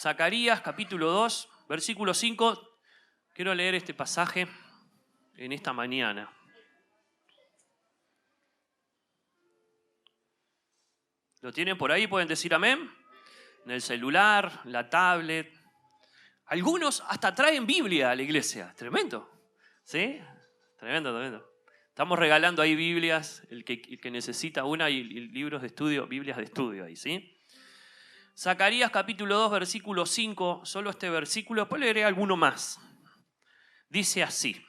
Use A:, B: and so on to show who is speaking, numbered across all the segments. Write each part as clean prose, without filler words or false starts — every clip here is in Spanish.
A: Zacarías capítulo 2, versículo 5. Quiero leer este pasaje en esta mañana. ¿Lo tienen por ahí? ¿Pueden decir amén? En el celular, la tablet. Algunos hasta traen Biblia a la iglesia. Tremendo. ¿Sí? Tremendo, tremendo. Estamos regalando ahí Biblias, el que necesita una, y libros de estudio, Biblias de estudio ahí, ¿sí? Zacarías capítulo 2, versículo 5, solo este versículo, después leeré alguno más. Dice así: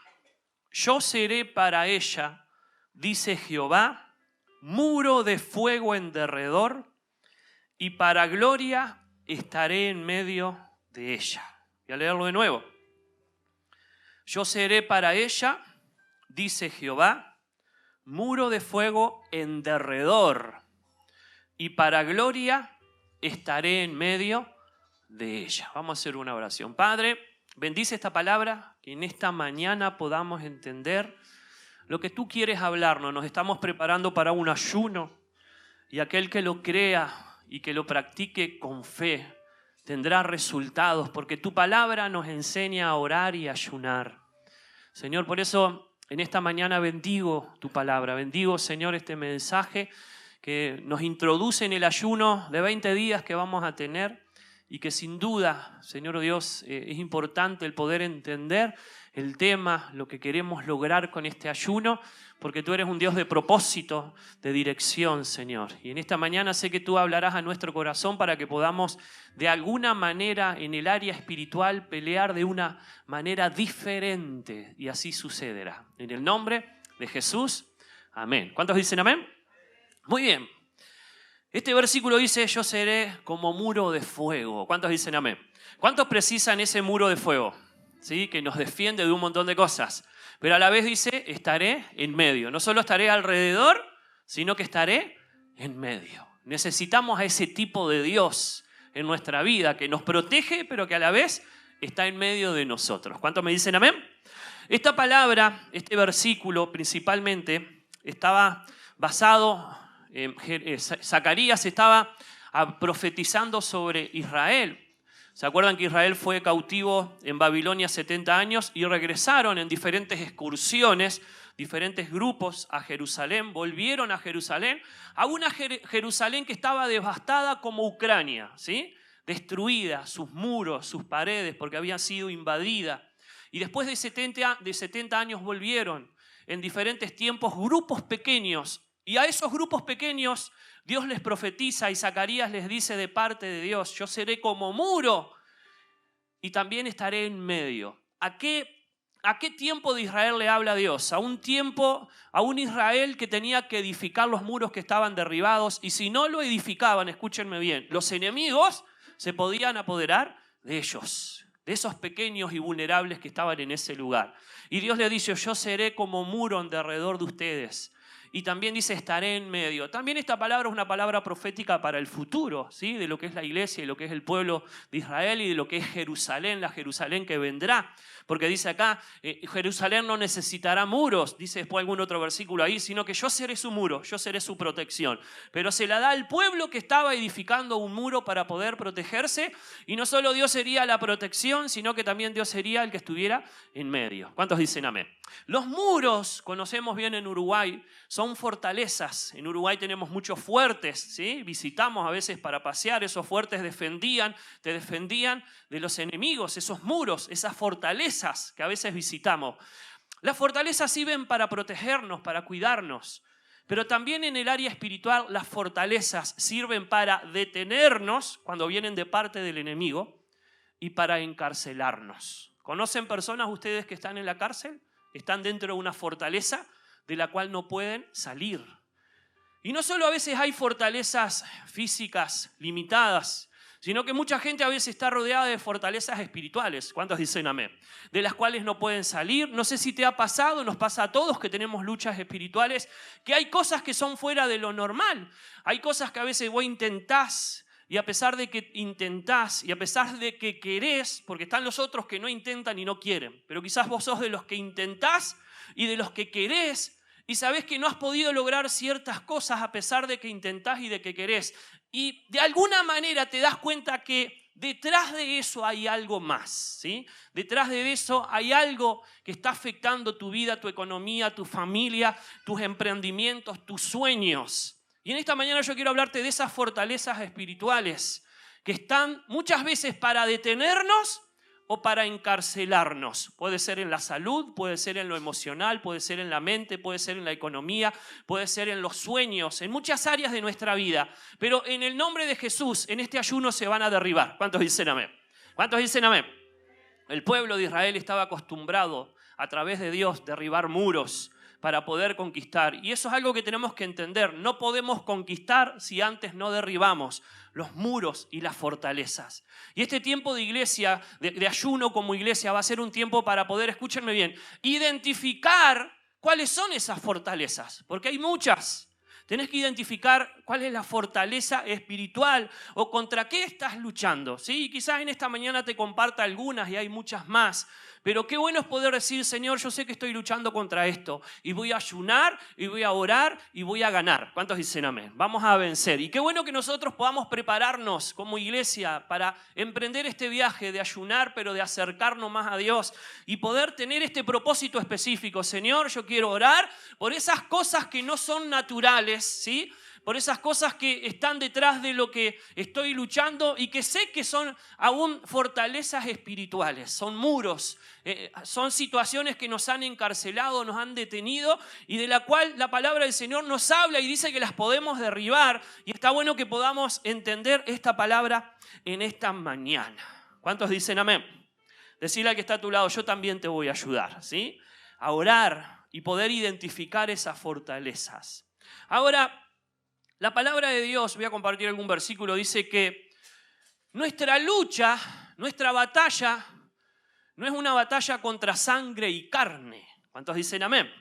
A: yo seré para ella, dice Jehová, muro de fuego en derredor, y para gloria estaré en medio de ella. Voy a leerlo de nuevo. Yo seré para ella, dice Jehová, muro de fuego en derredor, y para gloria estaré en medio de ella. Vamos a hacer una oración. Padre, bendice esta palabra, que en esta mañana podamos entender lo que tú quieres hablarnos. Nos estamos preparando para un ayuno, y aquel que lo crea y que lo practique con fe tendrá resultados, porque tu palabra nos enseña a orar y ayunar. Señor, por eso en esta mañana bendigo tu palabra, bendigo, Señor, este mensaje que nos introduce en el ayuno de 20 días que vamos a tener, y que sin duda, Señor Dios, es importante el poder entender el tema, lo que queremos lograr con este ayuno, porque tú eres un Dios de propósito, de dirección, Señor. Y en esta mañana sé que tú hablarás a nuestro corazón para que podamos de alguna manera en el área espiritual pelear de una manera diferente, y así sucederá. En el nombre de Jesús, amén. ¿Cuántos dicen amén? Muy bien. Este versículo dice: yo seré como muro de fuego. ¿Cuántos dicen amén? ¿Cuántos precisan ese muro de fuego? ¿Sí? Que nos defiende de un montón de cosas. Pero a la vez dice: estaré en medio. No solo estaré alrededor, sino que estaré en medio. Necesitamos a ese tipo de Dios en nuestra vida, que nos protege, pero que a la vez está en medio de nosotros. ¿Cuántos me dicen amén? Esta palabra, este versículo principalmente, estaba basado... Zacarías estaba profetizando sobre Israel. ¿Se acuerdan que Israel fue cautivo en Babilonia 70 años y regresaron en diferentes excursiones, diferentes grupos a Jerusalén? Volvieron a Jerusalén, a una Jerusalén que estaba devastada como Ucrania, ¿sí? Destruida, sus muros, sus paredes, porque había sido invadida. Y después de 70 años volvieron en diferentes tiempos grupos pequeños. Y a esos grupos pequeños Dios les profetiza, y Zacarías les dice de parte de Dios: yo seré como muro y también estaré en medio. ¿A qué tiempo de Israel le habla Dios? A un Israel que tenía que edificar los muros que estaban derribados, y si no lo edificaban, escúchenme bien, los enemigos se podían apoderar de ellos, de esos pequeños y vulnerables que estaban en ese lugar. Y Dios le dice: yo seré como muro en derredor de ustedes. Y también dice: estaré en medio. También esta palabra es una palabra profética para el futuro, ¿sí? De lo que es la iglesia y lo que es el pueblo de Israel, y de lo que es Jerusalén, la Jerusalén que vendrá. Porque dice acá, Jerusalén no necesitará muros, dice después algún otro versículo ahí, sino que yo seré su muro, yo seré su protección. Pero se la da al pueblo que estaba edificando un muro para poder protegerse, y no solo Dios sería la protección, sino que también Dios sería el que estuviera en medio. ¿Cuántos dicen amén? Los muros, conocemos bien en Uruguay, son fortalezas. En Uruguay tenemos muchos fuertes, ¿sí? Visitamos a veces para pasear. Esos fuertes te defendían de los enemigos, esos muros, esas fortalezas que a veces visitamos. Las fortalezas sirven para protegernos, para cuidarnos. Pero también en el área espiritual las fortalezas sirven para detenernos cuando vienen de parte del enemigo y para encarcelarnos. ¿Conocen personas ustedes que están en la cárcel? Están dentro de una fortaleza de la cual no pueden salir. Y no solo a veces hay fortalezas físicas limitadas, sino que mucha gente a veces está rodeada de fortalezas espirituales. ¿Cuántos dicen amén? De las cuales no pueden salir. No sé si te ha pasado, nos pasa a todos que tenemos luchas espirituales, que hay cosas que son fuera de lo normal. Hay cosas que a veces vos intentás, y a pesar de que intentás, y a pesar de que querés, porque están los otros que no intentan y no quieren, pero quizás vos sos de los que intentás y de los que querés, y sabés que no has podido lograr ciertas cosas a pesar de que intentás y de que querés. Y de alguna manera te das cuenta que detrás de eso hay algo más, ¿sí? Detrás de eso hay algo que está afectando tu vida, tu economía, tu familia, tus emprendimientos, tus sueños. Y en esta mañana yo quiero hablarte de esas fortalezas espirituales que están muchas veces para detenernos o para encarcelarnos. Puede ser en la salud, puede ser en lo emocional, puede ser en la mente, puede ser en la economía, puede ser en los sueños, en muchas áreas de nuestra vida. Pero en el nombre de Jesús, en este ayuno se van a derribar. ¿Cuántos dicen amén? ¿Cuántos dicen amén? El pueblo de Israel estaba acostumbrado a través de Dios derribar muros para poder conquistar. Y eso es algo que tenemos que entender. No podemos conquistar si antes no derribamos los muros y las fortalezas. Y este tiempo de iglesia, de ayuno como iglesia, va a ser un tiempo para poder, escúchenme bien, identificar cuáles son esas fortalezas. Porque hay muchas. Tenés que identificar cuál es la fortaleza espiritual o contra qué estás luchando, ¿sí? Quizás en esta mañana te comparta algunas y hay muchas más. Pero qué bueno es poder decir, Señor, yo sé que estoy luchando contra esto y voy a ayunar y voy a orar y voy a ganar. ¿Cuántos dicen amén? Vamos a vencer. Y qué bueno que nosotros podamos prepararnos como iglesia para emprender este viaje de ayunar, pero de acercarnos más a Dios y poder tener este propósito específico. Señor, yo quiero orar por esas cosas que no son naturales, ¿sí? Por esas cosas que están detrás de lo que estoy luchando y que sé que son aún fortalezas espirituales, son muros, son situaciones que nos han encarcelado, nos han detenido y de la cual la palabra del Señor nos habla y dice que las podemos derribar. Y está bueno que podamos entender esta palabra en esta mañana. ¿Cuántos dicen amén? Decirle al que está a tu lado, yo también te voy a ayudar, ¿sí? A orar y poder identificar esas fortalezas. Ahora, la palabra de Dios, voy a compartir algún versículo, dice que nuestra lucha, nuestra batalla, no es una batalla contra sangre y carne. ¿Cuántos dicen amén?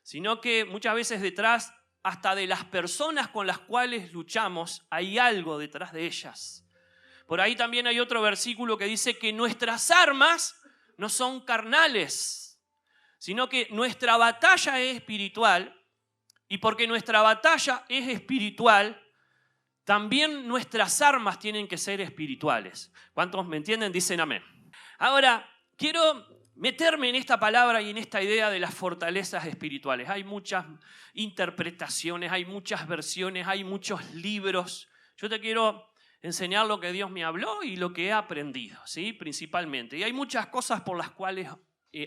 A: Sino que muchas veces detrás, hasta de las personas con las cuales luchamos, hay algo detrás de ellas. Por ahí también hay otro versículo que dice que nuestras armas no son carnales, sino que nuestra batalla es espiritual. Y porque nuestra batalla es espiritual, también nuestras armas tienen que ser espirituales. ¿Cuántos me entienden? Dicen amén. Ahora, quiero meterme en esta palabra y en esta idea de las fortalezas espirituales. Hay muchas interpretaciones, hay muchas versiones, hay muchos libros. Yo te quiero enseñar lo que Dios me habló y lo que he aprendido, ¿sí? Principalmente. Y hay muchas cosas por las cuales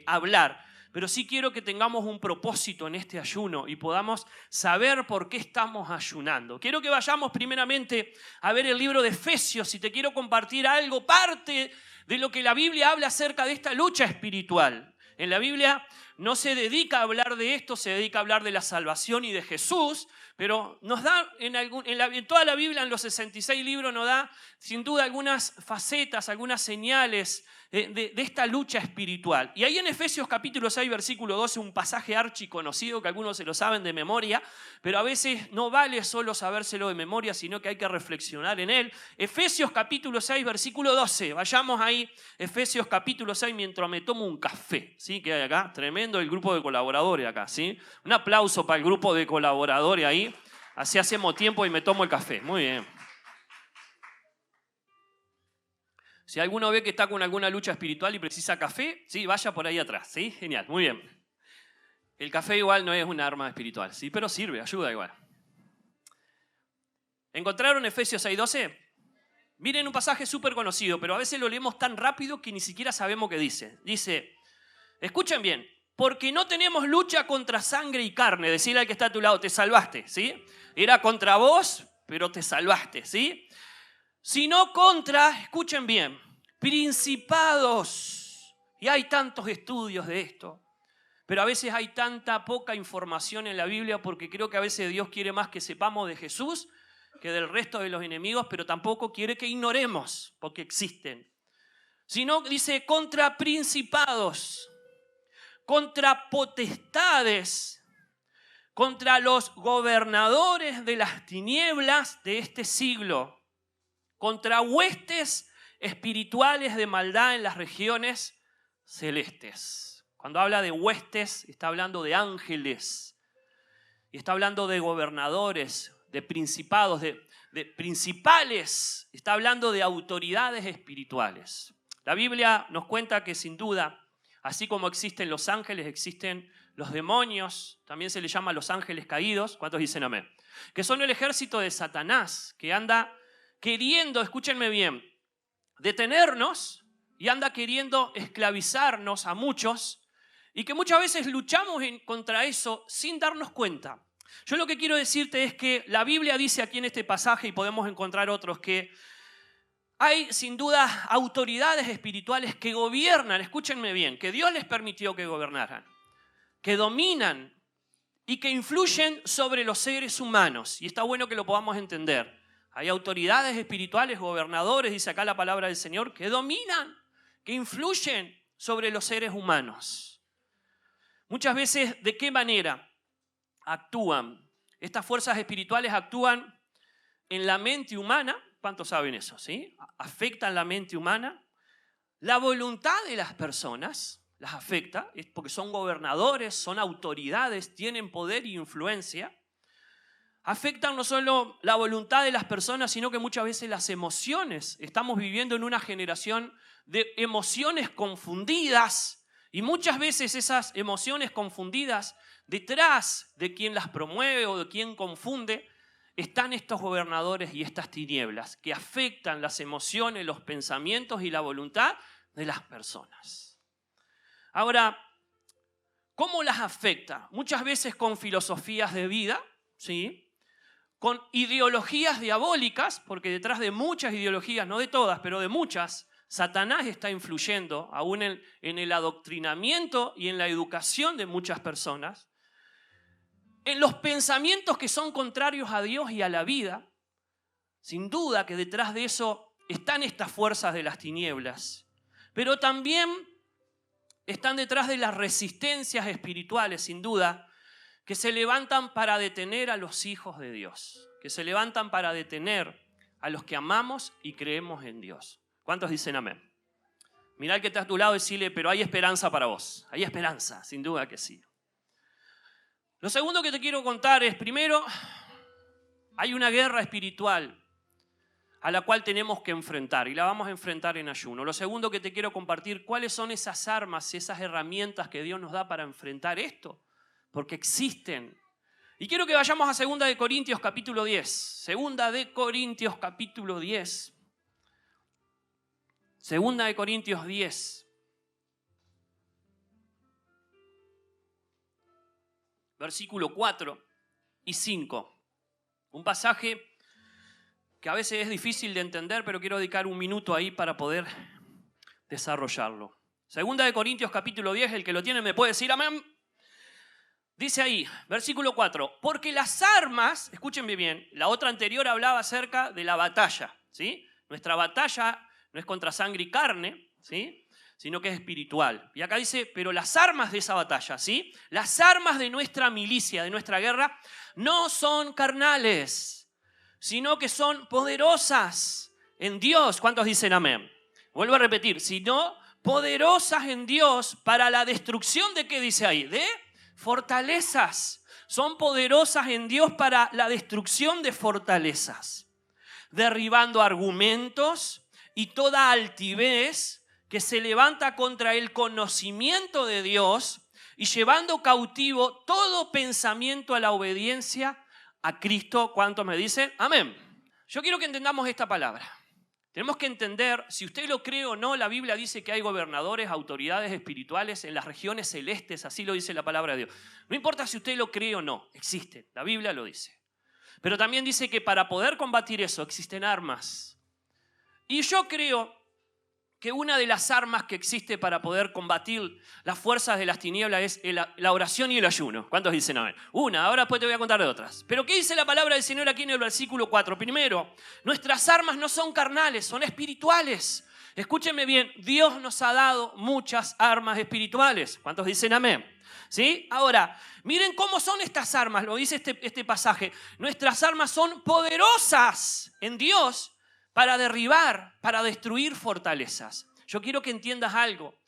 A: hablar. Pero sí quiero que tengamos un propósito en este ayuno y podamos saber por qué estamos ayunando. Quiero que vayamos primeramente a ver el libro de Efesios y te quiero compartir algo, parte de lo que la Biblia habla acerca de esta lucha espiritual. En la Biblia no se dedica a hablar de esto, se dedica a hablar de la salvación y de Jesús, pero nos da en toda la Biblia, en los 66 libros, nos da sin duda algunas facetas, algunas señales de esta lucha espiritual. Y ahí en Efesios capítulo 6, versículo 12, un pasaje archiconocido que algunos se lo saben de memoria, pero a veces no vale solo sabérselo de memoria, sino que hay que reflexionar en él. Efesios capítulo 6, versículo 12. Vayamos ahí, Efesios capítulo 6, mientras me tomo un café, ¿sí? Que hay acá, tremendo el grupo de colaboradores acá, ¿sí? Un aplauso para el grupo de colaboradores ahí. Así hacemos tiempo y me tomo el café. Muy bien. Si alguno ve que está con alguna lucha espiritual y precisa café, sí, vaya por ahí atrás, ¿sí? Genial, muy bien. El café igual no es un arma espiritual, ¿sí? Pero sirve, ayuda igual. ¿Encontraron Efesios 6:12? Miren un pasaje súper conocido, pero a veces lo leemos tan rápido que ni siquiera sabemos qué dice. Dice, escuchen bien, porque no tenemos lucha contra sangre y carne. Decirle al que está a tu lado, te salvaste, ¿sí? Era contra vos, pero te salvaste, ¿sí? Sino contra, escuchen bien, principados. Y hay tantos estudios de esto, pero a veces hay tanta poca información en la Biblia porque creo que a veces Dios quiere más que sepamos de Jesús que del resto de los enemigos, pero tampoco quiere que ignoremos porque existen. Sino dice contra principados, contra potestades, contra los gobernadores de las tinieblas de este siglo, contra huestes espirituales de maldad en las regiones celestes. Cuando habla de huestes, está hablando de ángeles, y está hablando de gobernadores, de principados, de de principales, está hablando de autoridades espirituales. La Biblia nos cuenta que sin duda, así como existen los ángeles, existen los demonios, también se les llama los ángeles caídos. ¿Cuántos dicen amén? Que son el ejército de Satanás, que anda queriendo, escúchenme bien, detenernos y anda queriendo esclavizarnos a muchos y que muchas veces luchamos contra eso sin darnos cuenta. Yo lo que quiero decirte es que la Biblia dice aquí en este pasaje, y podemos encontrar otros, que hay sin duda autoridades espirituales que gobiernan, escúchenme bien, que Dios les permitió que gobernaran, que dominan y que influyen sobre los seres humanos. Y está bueno que lo podamos entender. Hay autoridades espirituales, gobernadores, dice acá la palabra del Señor, que dominan, que influyen sobre los seres humanos. Muchas veces, ¿de qué manera actúan? Estas fuerzas espirituales actúan en la mente humana. ¿Cuántos saben eso? ¿Sí? Afectan la mente humana. La voluntad de las personas las afecta, es porque son gobernadores, son autoridades, tienen poder e influencia. Afectan no solo la voluntad de las personas, sino que muchas veces las emociones. Estamos viviendo en una generación de emociones confundidas y muchas veces esas emociones confundidas, detrás de quien las promueve o de quien confunde, están estos gobernadores y estas tinieblas que afectan las emociones, los pensamientos y la voluntad de las personas. Ahora, ¿cómo las afecta? Muchas veces con filosofías de vida, ¿sí? Con ideologías diabólicas, porque detrás de muchas ideologías, no de todas, pero de muchas, Satanás está influyendo aún en el adoctrinamiento y en la educación de muchas personas, en los pensamientos que son contrarios a Dios y a la vida. Sin duda que detrás de eso están estas fuerzas de las tinieblas, pero también están detrás de las resistencias espirituales, sin duda, que se levantan para detener a los hijos de Dios, que se levantan para detener a los que amamos y creemos en Dios. ¿Cuántos dicen amén? Mirá al que está a tu lado y decirle, pero hay esperanza para vos. Hay esperanza, sin duda que sí. Lo segundo que te quiero contar es, primero, hay una guerra espiritual a la cual tenemos que enfrentar y la vamos a enfrentar en ayuno. Lo segundo que te quiero compartir, ¿cuáles son esas armas, esas herramientas que Dios nos da para enfrentar esto? Porque existen. Y quiero que vayamos a 2 de Corintios capítulo 10. 2 de Corintios capítulo 10. 2 de Corintios 10. Versículo 4 y 5. Un pasaje que a veces es difícil de entender, pero quiero dedicar un minuto ahí para poder desarrollarlo. 2 de Corintios capítulo 10, el que lo tiene me puede decir amén. Dice ahí, versículo 4, porque las armas, escúchenme bien, la otra anterior hablaba acerca de la batalla, ¿sí? Nuestra batalla no es contra sangre y carne, ¿sí? Sino que es espiritual. Y acá dice, pero las armas de esa batalla, ¿sí? Las armas de nuestra milicia, de nuestra guerra, no son carnales, sino que son poderosas en Dios. ¿Cuántos dicen amén? Vuelvo a repetir, sino poderosas en Dios para la destrucción de, ¿qué dice ahí? De fortalezas. Son poderosas en Dios para la destrucción de fortalezas, derribando argumentos y toda altivez que se levanta contra el conocimiento de Dios y llevando cautivo todo pensamiento a la obediencia a Cristo. ¿Cuántos me dicen? Amén. Yo quiero que entendamos esta palabra. Tenemos que entender, si usted lo cree o no, la Biblia dice que hay gobernadores, autoridades espirituales en las regiones celestes, así lo dice la palabra de Dios. No importa si usted lo cree o no, existen, la Biblia lo dice. Pero también dice que para poder combatir eso existen armas. Y yo creo que una de las armas que existe para poder combatir las fuerzas de las tinieblas es la oración y el ayuno. ¿Cuántos dicen amén? Una, ahora después te voy a contar de otras. Pero ¿qué dice la palabra del Señor aquí en el versículo 4? Primero, nuestras armas no son carnales, son espirituales. Escúchenme bien, Dios nos ha dado muchas armas espirituales. ¿Cuántos dicen amén? ¿Sí? Ahora, miren cómo son estas armas, lo dice este pasaje. Nuestras armas son poderosas en Dios para derribar, para destruir fortalezas. Yo quiero que entiendas algo.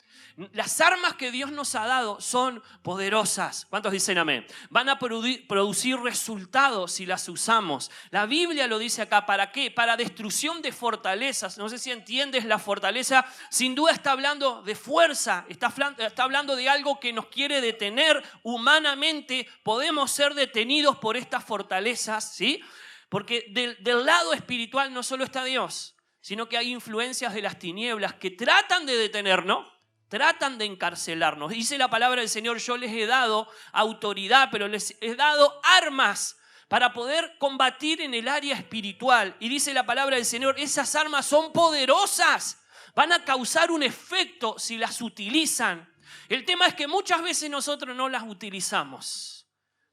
A: Las armas que Dios nos ha dado son poderosas. ¿Cuántos dicen amén? Van a producir resultados si las usamos. La Biblia lo dice acá. ¿Para qué? Para destrucción de fortalezas. No sé si entiendes la fortaleza. Sin duda está hablando de fuerza. Está hablando de algo que nos quiere detener humanamente. Podemos ser detenidos por estas fortalezas, ¿sí? Porque del lado espiritual no solo está Dios, sino que hay influencias de las tinieblas que tratan de detenernos. Tratan de encarcelarnos. Dice la palabra del Señor, yo les he dado autoridad, pero les he dado armas para poder combatir en el área espiritual. Y dice la palabra del Señor, esas armas son poderosas. Van a causar un efecto si las utilizan. El tema es que muchas veces nosotros no las utilizamos.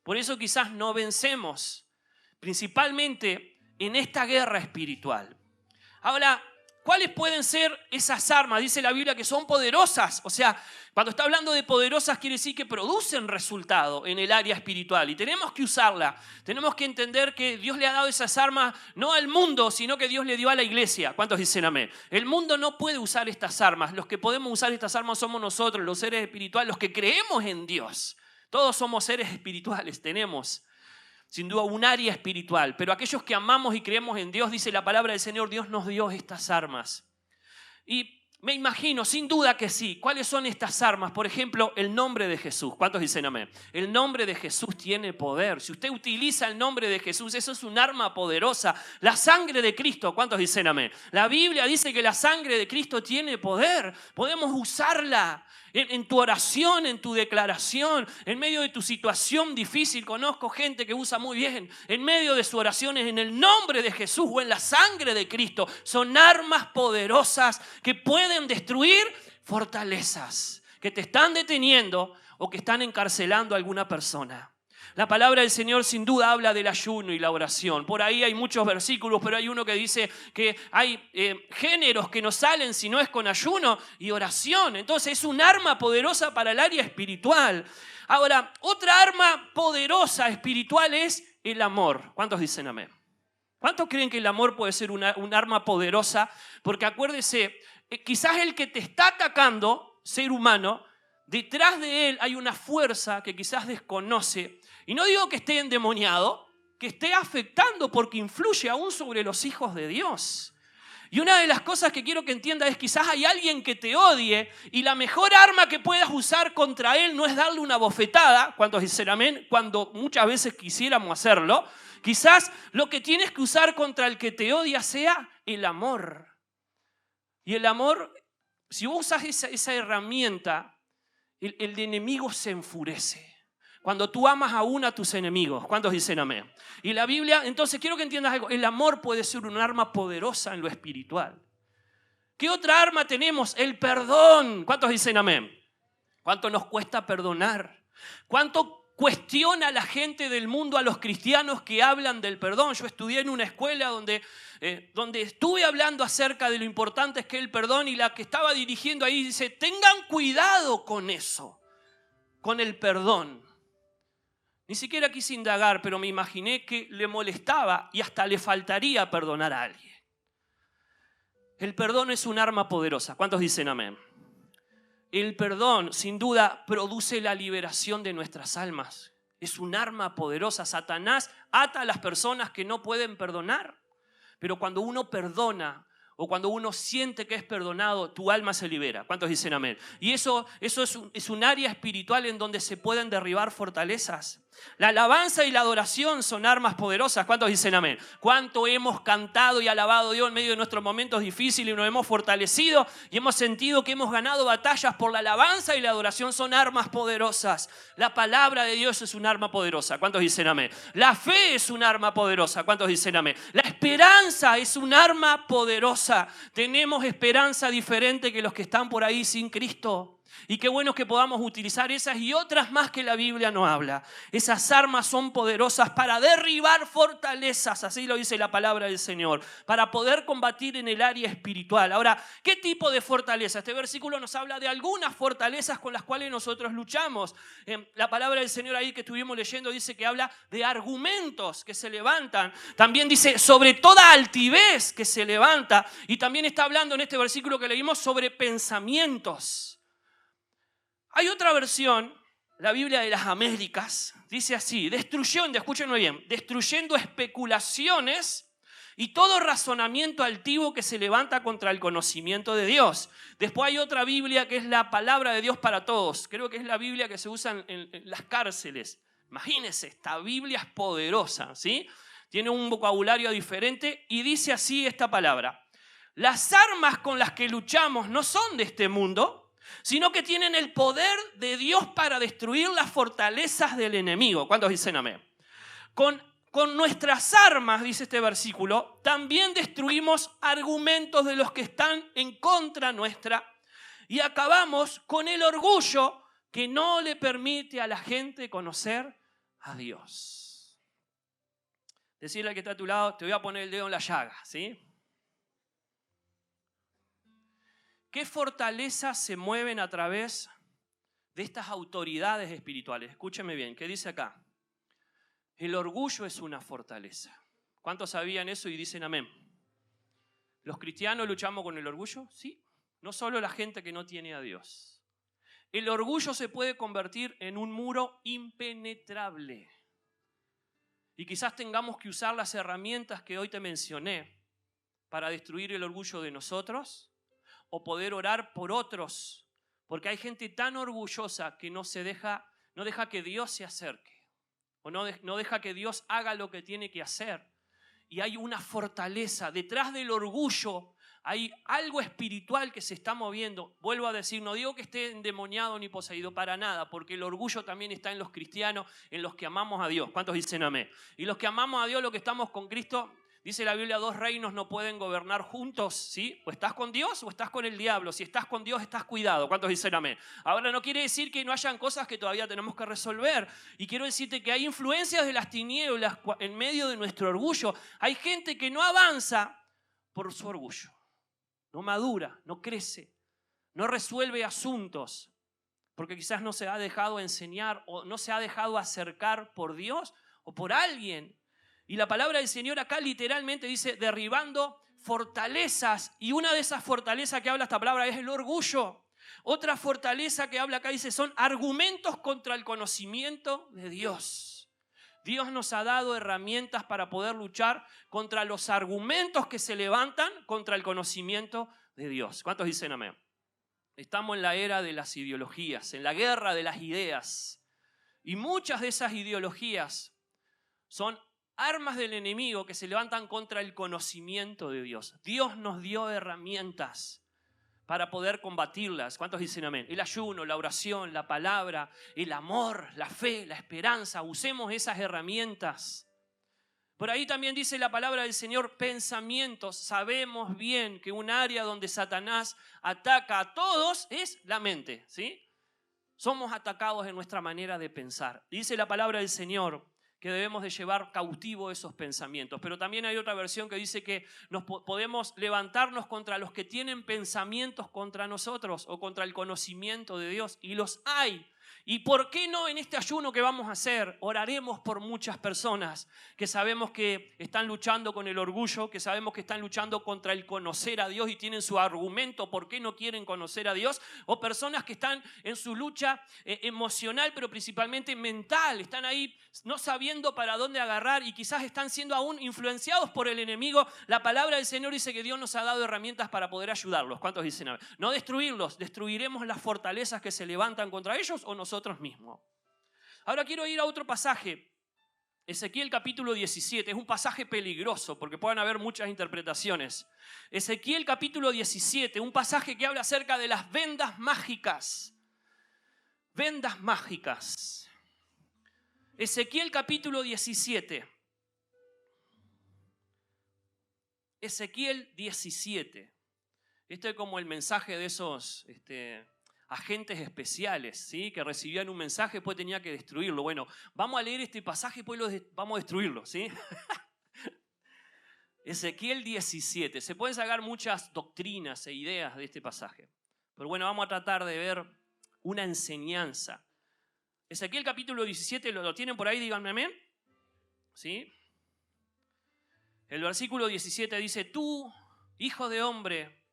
A: Por eso quizás no vencemos, principalmente en esta guerra espiritual. Ahora, ¿cuáles pueden ser esas armas? Dice la Biblia que son poderosas. O sea, cuando está hablando de poderosas quiere decir que producen resultado en el área espiritual. Y tenemos que usarla. Tenemos que entender que Dios le ha dado esas armas no al mundo, sino que Dios le dio a la iglesia. ¿Cuántos dicen amén? El mundo no puede usar estas armas. Los que podemos usar estas armas somos nosotros, los seres espirituales, los que creemos en Dios. Todos somos seres espirituales, tenemos sin duda un área espiritual, pero aquellos que amamos y creemos en Dios, dice la palabra del Señor, Dios nos dio estas armas. Y me imagino, sin duda que sí. ¿Cuáles son estas armas? Por ejemplo, el nombre de Jesús. ¿Cuántos dicen amén? El nombre de Jesús tiene poder. Si usted utiliza el nombre de Jesús, eso es un arma poderosa. La sangre de Cristo. ¿Cuántos dicen amén? La Biblia dice que la sangre de Cristo tiene poder. Podemos usarla en tu oración, en tu declaración, en medio de tu situación difícil. Conozco gente que usa muy bien. En medio de sus oraciones, en el nombre de Jesús o en la sangre de Cristo. Son armas poderosas que pueden destruir fortalezas que te están deteniendo o que están encarcelando a alguna persona. La palabra del Señor sin duda habla del ayuno y la oración. Por ahí hay muchos versículos, pero hay uno que dice que hay géneros que no salen si no es con ayuno y oración. Entonces es un arma poderosa para el área espiritual. Ahora, otra arma poderosa espiritual es el amor. ¿Cuántos dicen amén? ¿Cuántos creen que el amor puede ser un arma poderosa? Porque acuérdese, quizás el que te está atacando, ser humano, detrás de él hay una fuerza que quizás desconoce. Y no digo que esté endemoniado, que esté afectando porque influye aún sobre los hijos de Dios. Y una de las cosas que quiero que entiendas es quizás hay alguien que te odie y la mejor arma que puedas usar contra él no es darle una bofetada, ¿cuántos dicen amén? Cuando muchas veces quisiéramos hacerlo. Quizás lo que tienes que usar contra el que te odia sea el amor. Y el amor, si usas esa herramienta, el enemigo se enfurece. Cuando tú amas aún a tus enemigos. ¿Cuántos dicen amén? Y la Biblia, entonces quiero que entiendas algo. El amor puede ser un arma poderosa en lo espiritual. ¿Qué otra arma tenemos? El perdón. ¿Cuántos dicen amén? ¿Cuánto nos cuesta perdonar? ¿Cuánto cuestiona a la gente del mundo, a los cristianos que hablan del perdón? Yo estudié en una escuela donde estuve hablando acerca de lo importante que es el perdón y la que estaba dirigiendo ahí dice, tengan cuidado con eso, con el perdón. Ni siquiera quise indagar, pero me imaginé que le molestaba y hasta le faltaría perdonar a alguien. El perdón es un arma poderosa. ¿Cuántos dicen amén? El perdón, sin duda, produce la liberación de nuestras almas. Es un arma poderosa. Satanás ata a las personas que no pueden perdonar. Pero cuando uno perdona o cuando uno siente que es perdonado, tu alma se libera. ¿Cuántos dicen amén? Y eso es un área espiritual en donde se pueden derribar fortalezas. La alabanza y la adoración son armas poderosas. ¿Cuántos dicen amén? ¿Cuánto hemos cantado y alabado a Dios en medio de nuestros momentos difíciles y nos hemos fortalecido y hemos sentido que hemos ganado batallas por la alabanza y la adoración? Son armas poderosas. La palabra de Dios es un arma poderosa. ¿Cuántos dicen amén? La fe es un arma poderosa. ¿Cuántos dicen amén? La esperanza es un arma poderosa. Tenemos esperanza diferente que los que están por ahí sin Cristo. Y qué bueno que podamos utilizar esas y otras más que la Biblia nos habla. Esas armas son poderosas para derribar fortalezas, así lo dice la palabra del Señor, para poder combatir en el área espiritual. Ahora, ¿qué tipo de fortaleza? Este versículo nos habla de algunas fortalezas con las cuales nosotros luchamos. La palabra del Señor ahí que estuvimos leyendo dice que habla de argumentos que se levantan. También dice sobre toda altivez que se levanta. Y también está hablando en este versículo que leímos sobre pensamientos. Hay otra versión, la Biblia de las Américas, dice así, escúchenme bien, destruyendo especulaciones y todo razonamiento altivo que se levanta contra el conocimiento de Dios. Después hay otra Biblia que es la palabra de Dios para todos. Creo que es la Biblia que se usa en las cárceles. Imagínense, esta Biblia es poderosa, ¿sí? Tiene un vocabulario diferente y dice así esta palabra. Las armas con las que luchamos no son de este mundo, sino que tienen el poder de Dios para destruir las fortalezas del enemigo. ¿Cuántos dicen amén? Con nuestras armas, dice este versículo, también destruimos argumentos de los que están en contra nuestra y acabamos con el orgullo que no le permite a la gente conocer a Dios. Decirle al que está a tu lado, te voy a poner el dedo en la llaga, ¿sí? ¿Qué fortalezas se mueven a través de estas autoridades espirituales? Escúcheme bien, ¿qué dice acá? El orgullo es una fortaleza. ¿Cuántos sabían eso y dicen amén? ¿Los cristianos luchamos con el orgullo? Sí. No solo la gente que no tiene a Dios. El orgullo se puede convertir en un muro impenetrable. Y quizás tengamos que usar las herramientas que hoy te mencioné para destruir el orgullo de nosotros o poder orar por otros. Porque hay gente tan orgullosa que no deja que Dios se acerque. O no deja que Dios haga lo que tiene que hacer. Y hay una fortaleza. Detrás del orgullo hay algo espiritual que se está moviendo. Vuelvo a decir, no digo que esté endemoniado ni poseído para nada, porque el orgullo también está en los cristianos, en los que amamos a Dios. ¿Cuántos dicen amén? Y los que amamos a Dios, los que estamos con Cristo, dice la Biblia, 2 reinos no pueden gobernar juntos, ¿sí? O estás con Dios o estás con el diablo. Si estás con Dios, estás cuidado. ¿Cuántos dicen amén? Ahora, no quiere decir que no hayan cosas que todavía tenemos que resolver. Y quiero decirte que hay influencias de las tinieblas en medio de nuestro orgullo. Hay gente que no avanza por su orgullo. No madura, no crece, no resuelve asuntos. Porque quizás no se ha dejado enseñar o no se ha dejado acercar por Dios o por alguien. Y la palabra del Señor acá literalmente dice derribando fortalezas. Y una de esas fortalezas que habla esta palabra es el orgullo. Otra fortaleza que habla acá dice son argumentos contra el conocimiento de Dios. Dios nos ha dado herramientas para poder luchar contra los argumentos que se levantan contra el conocimiento de Dios. ¿Cuántos dicen amén? Estamos en la era de las ideologías, en la guerra de las ideas. Y muchas de esas ideologías son armas del enemigo que se levantan contra el conocimiento de Dios. Dios nos dio herramientas para poder combatirlas. ¿Cuántos dicen amén? El ayuno, la oración, la palabra, el amor, la fe, la esperanza. Usemos esas herramientas. Por ahí también dice la palabra del Señor, pensamientos. Sabemos bien que un área donde Satanás ataca a todos es la mente, ¿sí? Somos atacados en nuestra manera de pensar. Dice la palabra del Señor que debemos de llevar cautivo esos pensamientos. Pero también hay otra versión que dice que podemos levantarnos contra los que tienen pensamientos contra nosotros o contra el conocimiento de Dios. Y los hay. ¿Y por qué no en este ayuno que vamos a hacer? Oraremos por muchas personas que sabemos que están luchando con el orgullo, que sabemos que están luchando contra el conocer a Dios y tienen su argumento por qué no quieren conocer a Dios, o personas que están en su lucha emocional, pero principalmente mental, están ahí no sabiendo para dónde agarrar y quizás están siendo aún influenciados por el enemigo. La palabra del Señor dice que Dios nos ha dado herramientas para poder ayudarlos. ¿Cuántos dicen? No destruirlos, destruiremos las fortalezas que se levantan contra ellos o nosotros mismos. Ahora quiero ir a otro pasaje. Ezequiel capítulo 17, es un pasaje peligroso porque pueden haber muchas interpretaciones. Ezequiel capítulo 17, un pasaje que habla acerca de las vendas mágicas. Vendas mágicas. Ezequiel capítulo 17. Ezequiel 17. Esto es como el mensaje de esos agentes especiales, ¿sí? Que recibían un mensaje y después tenía que destruirlo. Bueno, vamos a leer este pasaje y después vamos a destruirlo, ¿sí? Ezequiel 17. Se pueden sacar muchas doctrinas e ideas de este pasaje. Pero bueno, vamos a tratar de ver una enseñanza. Ezequiel capítulo 17, ¿lo tienen por ahí? Díganme amén. ¿Sí? El versículo 17 dice: tú, hijo de hombre,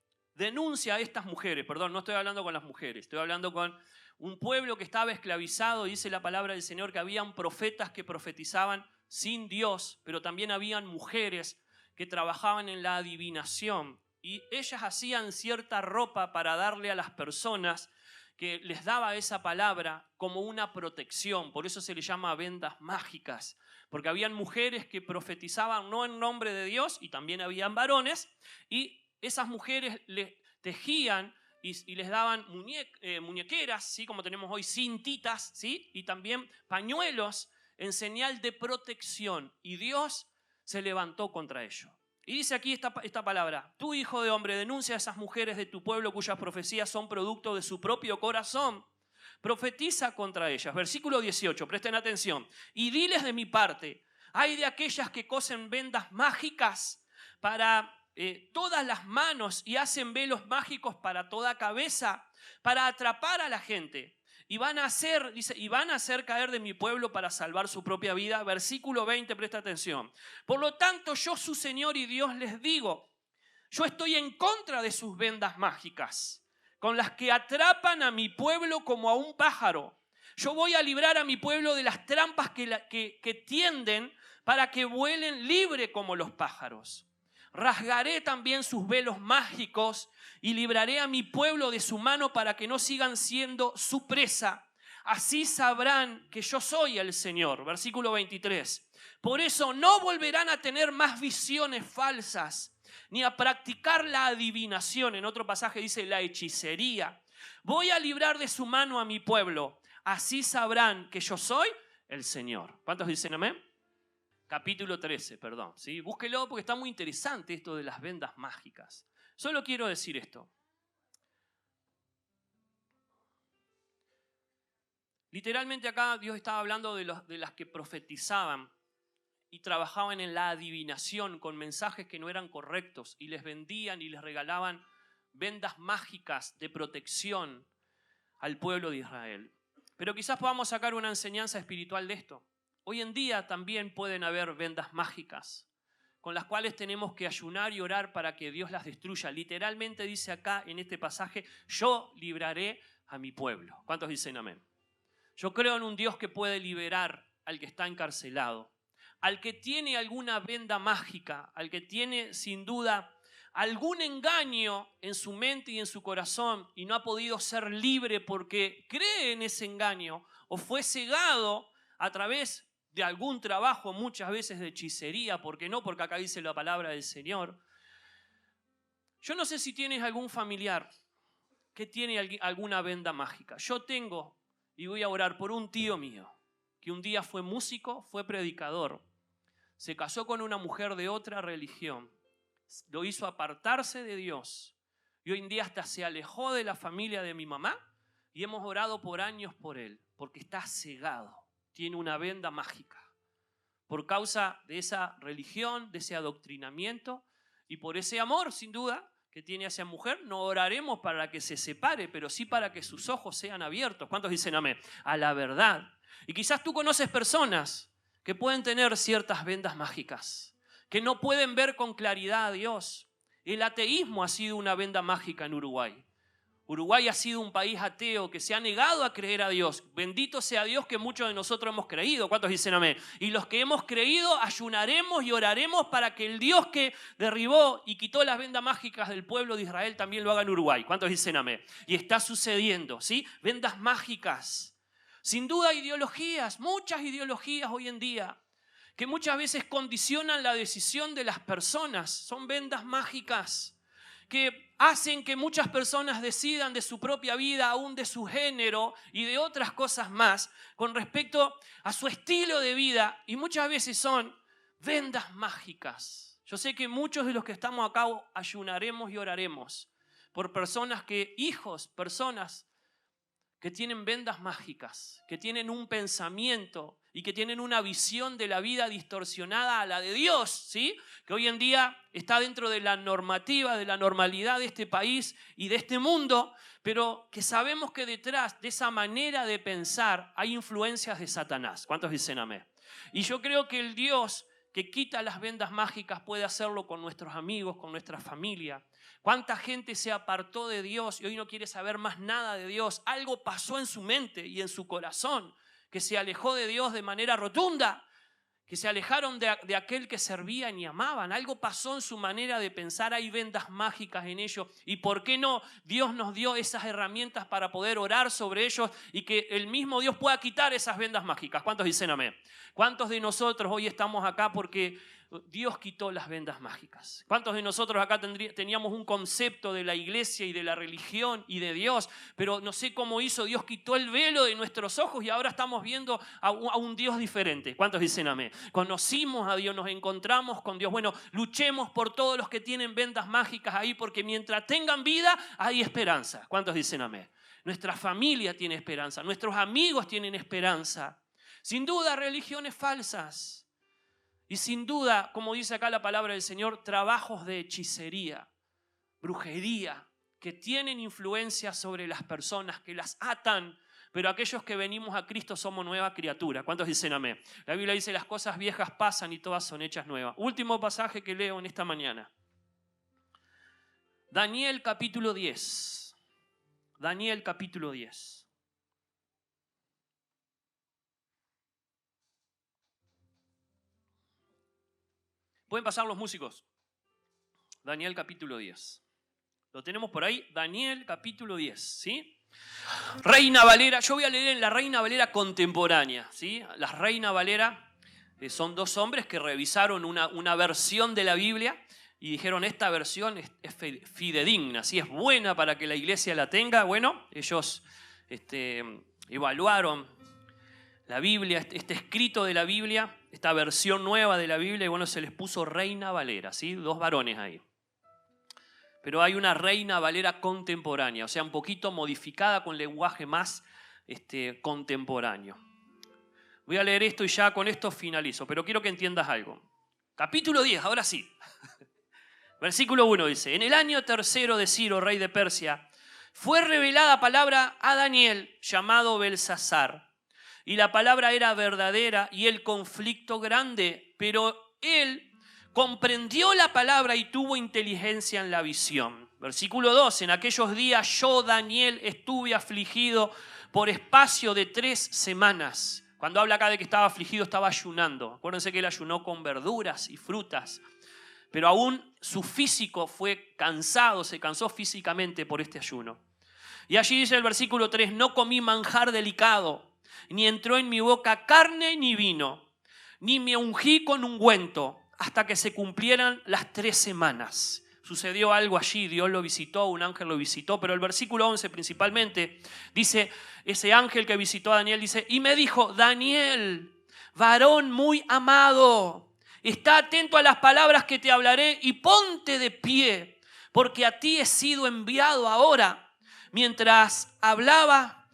A: denuncia a estas mujeres. Perdón, no estoy hablando con las mujeres, estoy hablando con un pueblo que estaba esclavizado. Dice la palabra del Señor que habían profetas que profetizaban sin Dios, pero también habían mujeres que trabajaban en la adivinación. Y ellas hacían cierta ropa para darle a las personas que les daba esa palabra como una protección. Por eso se le llama vendas mágicas. Porque habían mujeres que profetizaban no en nombre de Dios, y también habían varones, y esas mujeres les tejían y les daban muñequeras, ¿sí? Como tenemos hoy, cintitas, ¿sí? Y también pañuelos en señal de protección. Y Dios se levantó contra ello. Y dice aquí esta palabra: tú, hijo de hombre, denuncia a esas mujeres de tu pueblo cuyas profecías son producto de su propio corazón. Profetiza contra ellas. Versículo 18, presten atención. Y diles de mi parte: hay de aquellas que cosen vendas mágicas para todas las manos y hacen velos mágicos para toda cabeza, para atrapar a la gente. Y van a hacer, dice, y van a hacer caer de mi pueblo para salvar su propia vida. Versículo 20, presta atención. Por lo tanto, yo, su Señor y Dios, les digo: yo estoy en contra de sus vendas mágicas, con las que atrapan a mi pueblo como a un pájaro. Yo voy a librar a mi pueblo de las trampas que tienden para que vuelen libre como los pájaros. Rasgaré también sus velos mágicos y libraré a mi pueblo de su mano para que no sigan siendo su presa. Así sabrán que yo soy el Señor. Versículo 23. Por eso no volverán a tener más visiones falsas, ni a practicar la adivinación. En otro pasaje dice la hechicería. Voy a librar de su mano a mi pueblo. Así sabrán que yo soy el Señor. ¿Cuántos dicen amén? Capítulo 13, perdón. ¿Sí? Búsquelo porque está muy interesante esto de las vendas mágicas. Solo quiero decir esto. Literalmente acá Dios estaba hablando de las que profetizaban y trabajaban en la adivinación con mensajes que no eran correctos, y les vendían y les regalaban vendas mágicas de protección al pueblo de Israel. Pero quizás podamos sacar una enseñanza espiritual de esto. Hoy en día también pueden haber vendas mágicas con las cuales tenemos que ayunar y orar para que Dios las destruya. Literalmente dice acá en este pasaje: yo libraré a mi pueblo. ¿Cuántos dicen amén? Yo creo en un Dios que puede liberar al que está encarcelado, al que tiene alguna venda mágica, al que tiene sin duda algún engaño en su mente y en su corazón y no ha podido ser libre porque cree en ese engaño o fue cegado a través de algún trabajo, muchas veces de hechicería. ¿Por qué no? Porque acá dice la palabra del Señor. Yo no sé si tienes algún familiar que tiene alguna venda mágica. Yo tengo, y voy a orar por un tío mío que un día fue músico, fue predicador, se casó con una mujer de otra religión, lo hizo apartarse de Dios y hoy en día hasta se alejó de la familia de mi mamá, y hemos orado por años por él porque está cegado, tiene una venda mágica por causa de esa religión, de ese adoctrinamiento, y por ese amor sin duda que tiene hacia mujer. No oraremos para que se separe, pero sí para que sus ojos sean abiertos. ¿Cuántos dicen amén? A la verdad. Y quizás tú conoces personas que pueden tener ciertas vendas mágicas, que no pueden ver con claridad a Dios. El ateísmo ha sido una venda mágica en Uruguay. Uruguay ha sido un país ateo que se ha negado a creer a Dios. Bendito sea Dios que muchos de nosotros hemos creído. ¿Cuántos dicen amén? Y los que hemos creído ayunaremos y oraremos para que el Dios que derribó y quitó las vendas mágicas del pueblo de Israel también lo haga en Uruguay. ¿Cuántos dicen amén? Y está sucediendo, ¿sí? Vendas mágicas. Sin duda ideologías, muchas ideologías hoy en día que muchas veces condicionan la decisión de las personas. Son vendas mágicas que hacen que muchas personas decidan de su propia vida, aún de su género y de otras cosas más, con respecto a su estilo de vida, y muchas veces son vendas mágicas. Yo sé que muchos de los que estamos acá ayunaremos y oraremos por personas personas que tienen vendas mágicas, que tienen un pensamiento y que tienen una visión de la vida distorsionada a la de Dios, ¿sí? Que hoy en día está dentro de la normativa, de la normalidad de este país y de este mundo, pero que sabemos que detrás de esa manera de pensar hay influencias de Satanás. ¿Cuántos dicen amén? Y yo creo que el Dios que quita las vendas mágicas puede hacerlo con nuestros amigos, con nuestra familia, ¿Cuánta gente se apartó de Dios y hoy no quiere saber más nada de Dios? Algo pasó en su mente y en su corazón, que se alejó de Dios de manera rotunda, que se alejaron de aquel que servían y amaban. Algo pasó en su manera de pensar. Hay vendas mágicas en ellos. ¿Y por qué no? Dios nos dio esas herramientas para poder orar sobre ellos y que el mismo Dios pueda quitar esas vendas mágicas. ¿Cuántos dicen amén? ¿Cuántos de nosotros hoy estamos acá porque Dios quitó las vendas mágicas? ¿Cuántos de nosotros acá teníamos un concepto de la iglesia y de la religión y de Dios? Pero no sé cómo hizo, Dios quitó el velo de nuestros ojos y ahora estamos viendo a un Dios diferente. ¿Cuántos dicen amén? Conocimos a Dios, nos encontramos con Dios. Bueno, luchemos por todos los que tienen vendas mágicas ahí, porque mientras tengan vida hay esperanza. ¿Cuántos dicen amén? Nuestra familia tiene esperanza, nuestros amigos tienen esperanza. Sin duda, religiones falsas. Y sin duda, como dice acá la palabra del Señor, trabajos de hechicería, brujería, que tienen influencia sobre las personas, que las atan, pero aquellos que venimos a Cristo somos nueva criatura. ¿Cuántos dicen amén? La Biblia dice, las cosas viejas pasan y todas son hechas nuevas. Último pasaje que leo en esta mañana. Daniel capítulo 10. Daniel capítulo 10. Pueden pasar los músicos. Daniel capítulo 10. Lo tenemos por ahí. Daniel capítulo 10, ¿sí? Reina Valera. Yo voy a leer en la Reina Valera contemporánea, ¿sí? Las Reina Valera son dos hombres que revisaron una versión de la Biblia y dijeron, esta versión es fidedigna, ¿sí? Es buena para que la iglesia la tenga. Bueno, ellos evaluaron la Biblia, este escrito de la Biblia, esta versión nueva de la Biblia, y bueno, se les puso Reina Valera, ¿sí? Dos varones ahí. Pero hay una Reina Valera contemporánea, o sea, un poquito modificada con lenguaje más contemporáneo. Voy a leer esto y ya con esto finalizo, pero quiero que entiendas algo. Capítulo 10, ahora sí. Versículo 1 dice, en el año tercero de Ciro, rey de Persia, fue revelada palabra a Daniel, llamado Belsasar. Y la palabra era verdadera y el conflicto grande, pero él comprendió la palabra y tuvo inteligencia en la visión. Versículo 2, en aquellos días yo, Daniel, estuve afligido por espacio de 3 semanas. Cuando habla acá de que estaba afligido, estaba ayunando. Acuérdense que él ayunó con verduras y frutas. Pero aún su físico fue cansado, se cansó físicamente por este ayuno. Y allí dice el versículo 3, no comí manjar delicado, ni entró en mi boca carne ni vino, ni me ungí con ungüento, hasta que se cumplieran las 3 semanas. Sucedió algo allí, Dios lo visitó, un ángel lo visitó, pero el versículo 11 principalmente dice, ese ángel que visitó a Daniel dice, y me dijo, Daniel, varón muy amado, está atento a las palabras que te hablaré y ponte de pie, porque a ti he sido enviado ahora. Mientras hablaba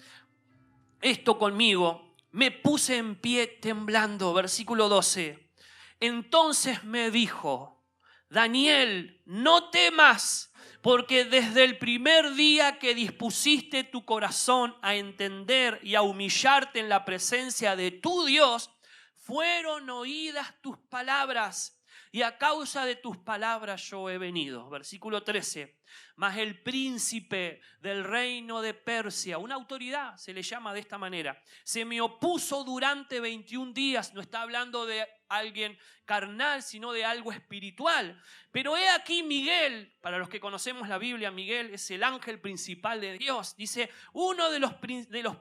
A: esto conmigo, me puse en pie temblando. Versículo 12. Entonces me dijo, Daniel, no temas, porque desde el primer día que dispusiste tu corazón a entender y a humillarte en la presencia de tu Dios, fueron oídas tus palabras, y a causa de tus palabras yo he venido. Versículo 13. Mas el príncipe del reino de Persia, una autoridad se le llama de esta manera, se me opuso durante 21 días. No está hablando de alguien carnal, sino de algo espiritual. Pero he aquí Miguel, para los que conocemos la Biblia, Miguel es el ángel principal de Dios. Dice, uno de los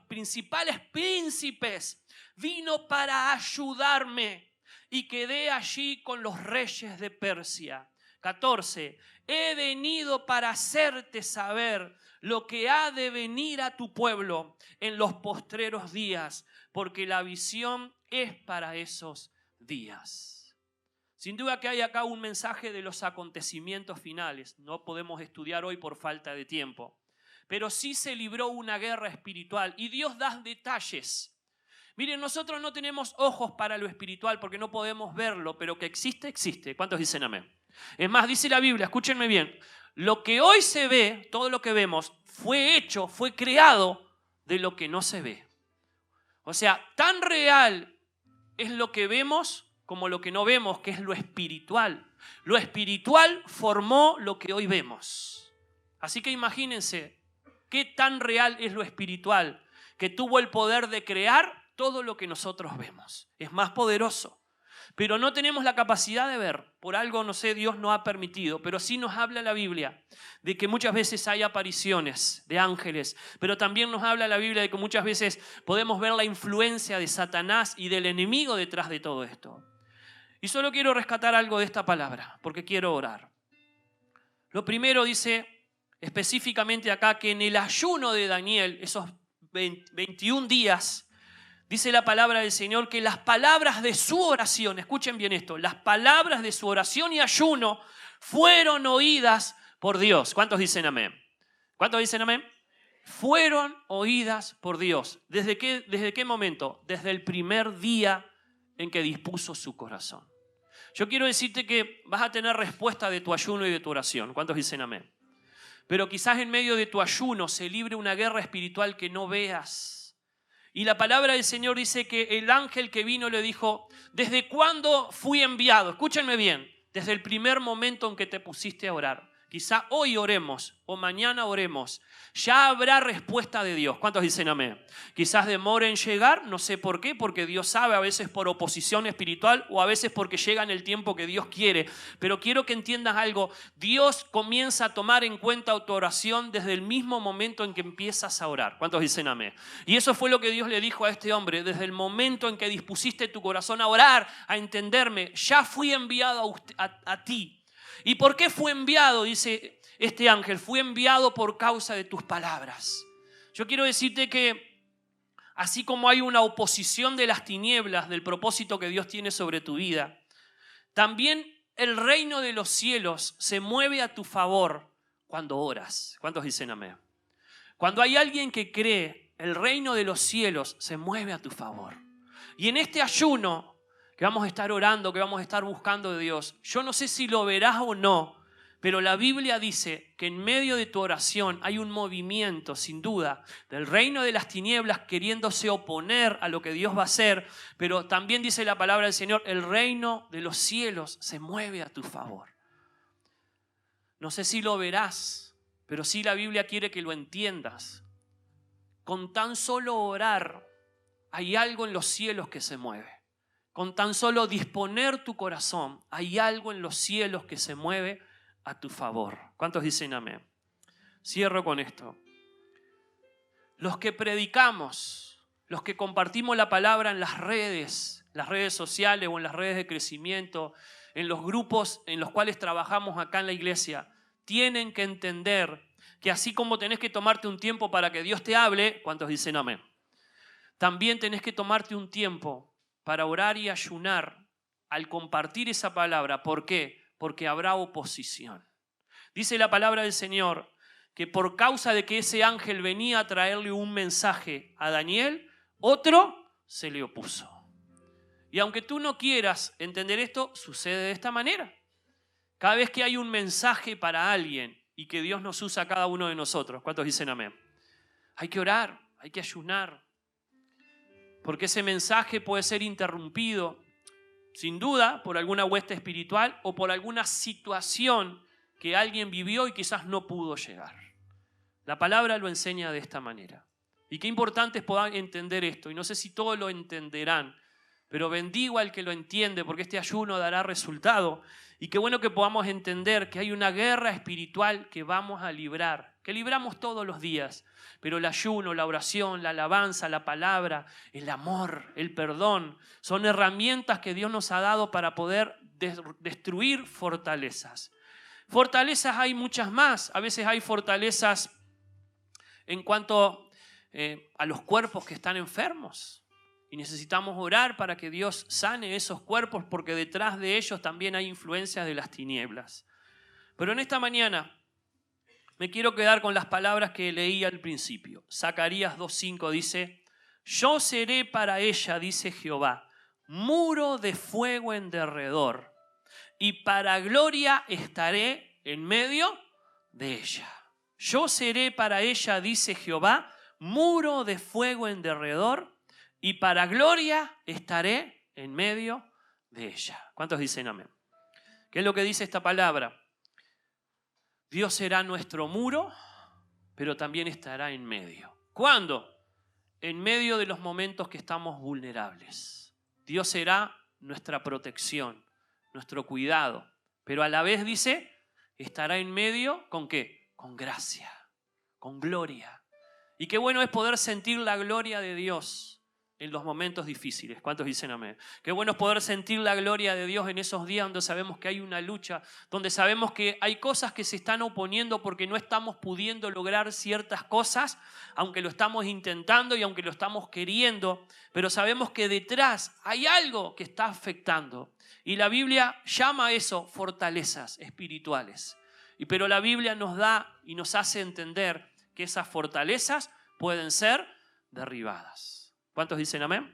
A: principales príncipes vino para ayudarme y quedé allí con los reyes de Persia. 14. He venido para hacerte saber lo que ha de venir a tu pueblo en los postreros días, porque la visión es para esos días. Sin duda que hay acá un mensaje de los acontecimientos finales. No podemos estudiar hoy por falta de tiempo, pero sí se libró una guerra espiritual y Dios da detalles. Miren, nosotros no tenemos ojos para lo espiritual porque no podemos verlo, pero que existe, existe. ¿Cuántos dicen amén? Es más, dice la Biblia, escúchenme bien, lo que hoy se ve, todo lo que vemos, fue hecho, fue creado de lo que no se ve. O sea, tan real es lo que vemos como lo que no vemos, que es lo espiritual. Lo espiritual formó lo que hoy vemos. Así que imagínense qué tan real es lo espiritual, que tuvo el poder de crear todo lo que nosotros vemos. Es más poderoso. Pero no tenemos la capacidad de ver. Por algo, no sé, Dios no ha permitido. Pero sí nos habla la Biblia de que muchas veces hay apariciones de ángeles. Pero también nos habla la Biblia de que muchas veces podemos ver la influencia de Satanás y del enemigo detrás de todo esto. Y solo quiero rescatar algo de esta palabra, porque quiero orar. Lo primero dice específicamente acá que en el ayuno de Daniel, esos 21 días, dice la palabra del Señor que las palabras de su oración, escuchen bien esto, las palabras de su oración y ayuno fueron oídas por Dios. ¿Cuántos dicen amén? ¿Cuántos dicen amén? Fueron oídas por Dios. ¿Desde qué momento? Desde el primer día en que dispuso su corazón. Yo quiero decirte que vas a tener respuesta de tu ayuno y de tu oración. ¿Cuántos dicen amén? Pero quizás en medio de tu ayuno se libre una guerra espiritual que no veas. Y la palabra del Señor dice que el ángel que vino le dijo, ¿desde cuándo fui enviado? Escúchenme bien, desde el primer momento en que te pusiste a orar. Quizá hoy oremos o mañana oremos. Ya habrá respuesta de Dios. ¿Cuántos dicen amén? Quizás demore en llegar, no sé por qué, porque Dios sabe, a veces por oposición espiritual o a veces porque llega en el tiempo que Dios quiere. Pero quiero que entiendas algo. Dios comienza a tomar en cuenta tu oración desde el mismo momento en que empiezas a orar. ¿Cuántos dicen amén? Y eso fue lo que Dios le dijo a este hombre. Desde el momento en que dispusiste tu corazón a orar, a entenderme, ya fui enviado a ti. ¿Y por qué fue enviado? Dice este ángel, fue enviado por causa de tus palabras. Yo quiero decirte que así como hay una oposición de las tinieblas del propósito que Dios tiene sobre tu vida, también el reino de los cielos se mueve a tu favor cuando oras. ¿Cuántos dicen amén? Cuando hay alguien que cree, el reino de los cielos se mueve a tu favor. Y en este ayuno que vamos a estar orando, que vamos a estar buscando de Dios, yo no sé si lo verás o no, pero la Biblia dice que en medio de tu oración hay un movimiento, sin duda, del reino de las tinieblas queriéndose oponer a lo que Dios va a hacer, pero también dice la palabra del Señor, el reino de los cielos se mueve a tu favor. No sé si lo verás, pero sí la Biblia quiere que lo entiendas. Con tan solo orar, hay algo en los cielos que se mueve. Con tan solo disponer tu corazón, hay algo en los cielos que se mueve a tu favor. ¿Cuántos dicen amén? Cierro con esto. Los que predicamos, los que compartimos la palabra en las redes sociales o en las redes de crecimiento, en los grupos en los cuales trabajamos acá en la iglesia, tienen que entender que así como tenés que tomarte un tiempo para que Dios te hable, ¿cuántos dicen amén? También tenés que tomarte un tiempo para orar y ayunar al compartir esa palabra. ¿Por qué? Porque habrá oposición. Dice la palabra del Señor que por causa de que ese ángel venía a traerle un mensaje a Daniel, otro se le opuso. Y aunque tú no quieras entender esto, sucede de esta manera. Cada vez que hay un mensaje para alguien y que Dios nos usa a cada uno de nosotros, ¿cuántos dicen amén? Hay que orar, hay que ayunar. Porque ese mensaje puede ser interrumpido, sin duda, por alguna hueste espiritual o por alguna situación que alguien vivió y quizás no pudo llegar. La palabra lo enseña de esta manera. Y qué importante es poder entender esto. Y no sé si todos lo entenderán, pero bendigo al que lo entiende porque este ayuno dará resultado. Y qué bueno que podamos entender que hay una guerra espiritual que vamos a librar, que libramos todos los días. Pero el ayuno, la oración, la alabanza, la palabra, el amor, el perdón, son herramientas que Dios nos ha dado para poder destruir fortalezas. Fortalezas hay muchas más. A veces hay fortalezas en cuanto a los cuerpos que están enfermos. Y necesitamos orar para que Dios sane esos cuerpos porque detrás de ellos también hay influencias de las tinieblas. Pero en esta mañana me quiero quedar con las palabras que leí al principio. Zacarías 2:5 dice, yo seré para ella, dice Jehová, muro de fuego en derredor, y para gloria estaré en medio de ella. Yo seré para ella, dice Jehová, muro de fuego en derredor, y para gloria estaré en medio de ella. ¿Cuántos dicen amén? ¿Qué es lo que dice esta palabra? Dios será nuestro muro, pero también estará en medio. ¿Cuándo? En medio de los momentos que estamos vulnerables. Dios será nuestra protección, nuestro cuidado, pero a la vez dice, estará en medio ¿con qué? Con gracia, con gloria. Y qué bueno es poder sentir la gloria de Dios en los momentos difíciles. ¿Cuántos dicen amén? Qué bueno es poder sentir la gloria de Dios en esos días donde sabemos que hay una lucha, donde sabemos que hay cosas que se están oponiendo porque no estamos pudiendo lograr ciertas cosas, aunque lo estamos intentando y aunque lo estamos queriendo, pero sabemos que detrás hay algo que está afectando. Y la Biblia llama a eso fortalezas espirituales. Pero la Biblia nos da y nos hace entender que esas fortalezas pueden ser derribadas. ¿Cuántos dicen amén?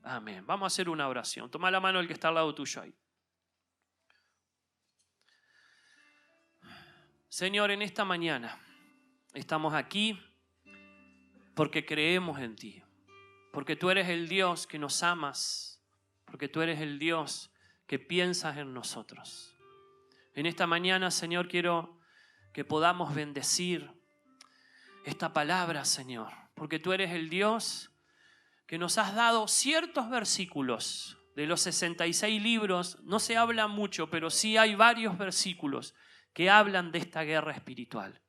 A: Amén. Vamos a hacer una oración. Toma la mano del que está al lado tuyo ahí. Señor, en esta mañana estamos aquí porque creemos en ti. Porque tú eres el Dios que nos amas. Porque tú eres el Dios que piensas en nosotros. En esta mañana, Señor, quiero que podamos bendecir esta palabra, Señor. Porque tú eres el Dios que nos has dado ciertos versículos. De los 66 libros no se habla mucho, pero sí hay varios versículos que hablan de esta guerra espiritual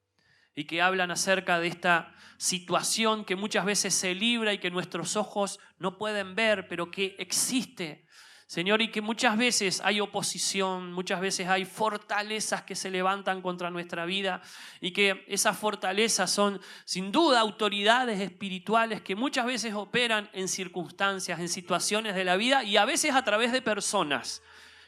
A: y que hablan acerca de esta situación que muchas veces se libra y que nuestros ojos no pueden ver, pero que existe, Señor, y que muchas veces hay oposición, muchas veces hay fortalezas que se levantan contra nuestra vida y que esas fortalezas son sin duda autoridades espirituales que muchas veces operan en circunstancias, en situaciones de la vida y a veces a través de personas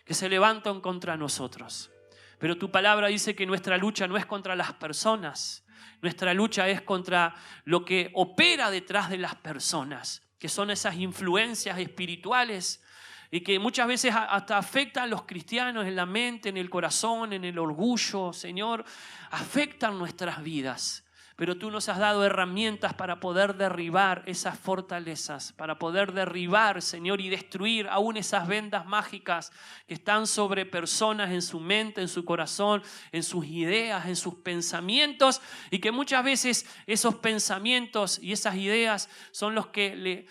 A: que se levantan contra nosotros. Pero tu palabra dice que nuestra lucha no es contra las personas, nuestra lucha es contra lo que opera detrás de las personas, que son esas influencias espirituales y que muchas veces hasta afectan a los cristianos en la mente, en el corazón, en el orgullo, Señor, afectan nuestras vidas. Pero tú nos has dado herramientas para poder derribar esas fortalezas, para poder derribar, Señor, y destruir aún esas vendas mágicas que están sobre personas en su mente, en su corazón, en sus ideas, en sus pensamientos, y que muchas veces esos pensamientos y esas ideas son los que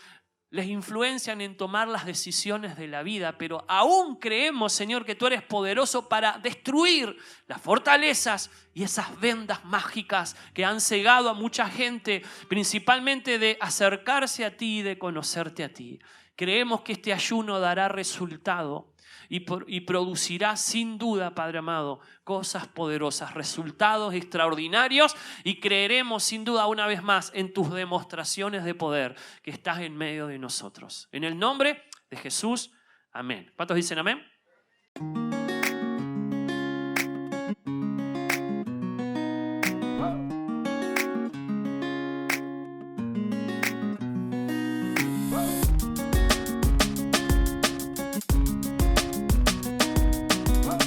A: les influencian en tomar las decisiones de la vida, pero aún creemos, Señor, que tú eres poderoso para destruir las fortalezas y esas vendas mágicas que han cegado a mucha gente, principalmente de acercarse a ti y de conocerte a ti. Creemos que este ayuno dará resultado y producirá sin duda, Padre amado, cosas poderosas, resultados extraordinarios, y creeremos sin duda una vez más en tus demostraciones de poder que estás en medio de nosotros. En el nombre de Jesús, amén. ¿Cuántos dicen amén?